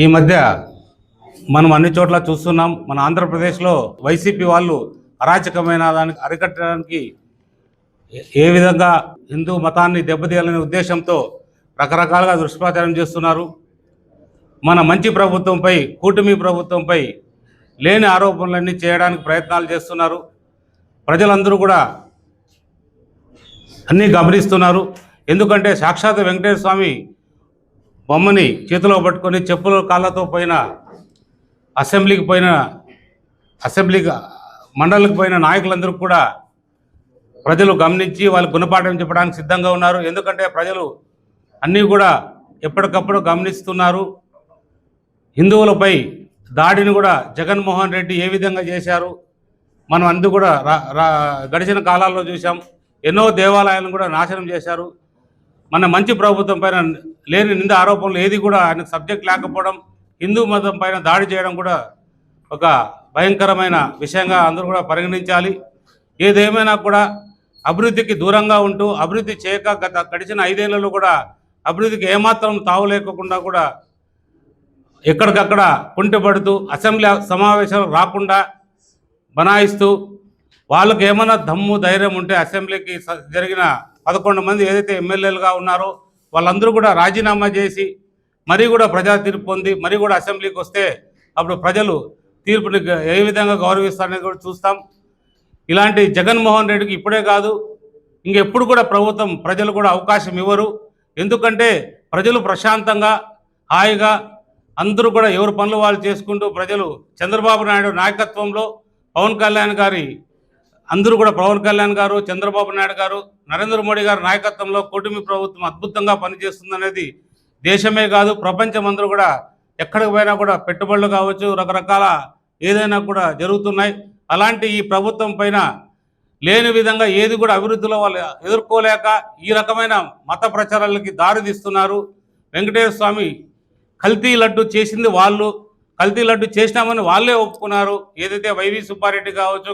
ఈ మధ్య మనం అన్ని చోట్ల చూస్తున్నాం. మన ఆంధ్రప్రదేశ్లో వైసీపీ వాళ్ళు అరాచకమైన దానికి అరికట్టడానికి ఏ విధంగా హిందూ మతాన్ని దెబ్బతీయాలనే ఉద్దేశంతో రకరకాలుగా దుష్ప్రచారం చేస్తున్నారు. మన మంచి ప్రభుత్వంపై, కూటమి ప్రభుత్వంపై లేని ఆరోపణలన్నీ చేయడానికి ప్రయత్నాలు చేస్తున్నారు. ప్రజలందరూ కూడా అన్నీ గమనిస్తున్నారు. ఎందుకంటే సాక్షాత్ వెంకటేశ్వర స్వామి బొమ్మని చేతిలో పట్టుకొని చెప్పుల కాళ్ళతో పోయిన అసెంబ్లీకి మండలికి పోయిన నాయకులందరూ కూడా ప్రజలు గమనించి వాళ్ళు గుణపాఠం చెప్పడానికి సిద్ధంగా ఉన్నారు. ఎందుకంటే ప్రజలు అన్నీ కూడా ఎప్పటికప్పుడు గమనిస్తున్నారు. హిందువులపై దాడిని కూడా జగన్మోహన్ రెడ్డి ఏ విధంగా చేశారు మనం అందు కూడా గడిచిన కాలాల్లో చూసాం. ఎన్నో దేవాలయాలను కూడా నాశనం చేశారు. మన మంచి ప్రభుత్వం పైన లేని నింద ఆరోపణలు ఏది కూడా ఆయనకు సబ్జెక్ట్ లేకపోవడం, హిందూ మతం పైన దాడి చేయడం కూడా ఒక భయంకరమైన విషయంగా అందరూ కూడా పరిగణించాలి. ఏదేమైనా కూడా అభివృద్ధికి దూరంగా ఉంటూ అభివృద్ధి చేయక గడిచిన 5 ఏళ్లలో కూడా అభివృద్ధికి ఏమాత్రం తావు లేకుండా కూడా ఎక్కడికక్కడ కుంటిపడుతూ అసెంబ్లీ సమావేశాలు రాకుండా బనాయిస్తూ వాళ్ళకి ఏమైనా దమ్ము ధైర్యం ఉంటే అసెంబ్లీకి జరిగిన 11 మంది ఏదైతే ఎమ్మెల్యేలుగా ఉన్నారో వాళ్ళందరూ కూడా రాజీనామా చేసి మరీ కూడా ప్రజా తీర్పు పొంది మరీ కూడా అసెంబ్లీకి వస్తే అప్పుడు ప్రజలు తీర్పుని ఏ విధంగా గౌరవిస్తారనేది కూడా చూస్తాం. ఇలాంటి జగన్మోహన్ రెడ్డికి ఇప్పుడే కాదు ఇంకెప్పుడు కూడా ప్రజలు కూడా అవకాశం ఇవ్వరు. ఎందుకంటే ప్రజలు ప్రశాంతంగా హాయిగా అందరూ కూడా ఎవరి పనులు వాళ్ళు చేసుకుంటూ ప్రజలు చంద్రబాబు నాయుడు నాయకత్వంలో పవన్ కళ్యాణ్ గారు, చంద్రబాబు నాయుడు గారు, నరేంద్ర మోడీ గారి నాయకత్వంలో కూటమి ప్రభుత్వం అద్భుతంగా పనిచేస్తుందనేది దేశమే కాదు ప్రపంచం అందరూ కూడా ఎక్కడికి పోయినా కూడా పెట్టుబడులు కావచ్చు, రకరకాల ఏదైనా కూడా జరుగుతున్నాయి. అలాంటి ఈ ప్రభుత్వం పైన లేని విధంగా ఏది కూడా అభివృద్ధిలో వాళ్ళు ఎదుర్కోలేక ఈ రకమైన మత ప్రచారాలకి దారితీస్తున్నారు. వెంకటేశ్వర స్వామి కల్తీ లడ్డు చేసింది వాళ్ళు, కల్తీ లడ్డు చేసినామని వాళ్ళే ఒప్పుకున్నారు. ఏదైతే వైవి సుబ్బారెడ్డి కావచ్చు,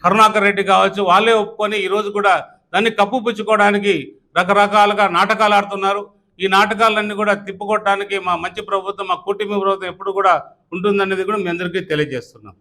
కరుణాకర్ రెడ్డి కావచ్చు, వాళ్ళే ఒప్పుకొని ఈరోజు కూడా దాన్ని కప్పుపుచ్చుకోవడానికి రకరకాలుగా నాటకాలు ఆడుతున్నారు. ఈ నాటకాలన్నీ కూడా తిప్పుకోవడానికి మా మంచి ప్రభుత్వం, మా కూటమి ప్రభుత్వం ఎప్పుడు కూడా ఉంటుందనేది కూడా మీ అందరికీ తెలియజేస్తున్నాం.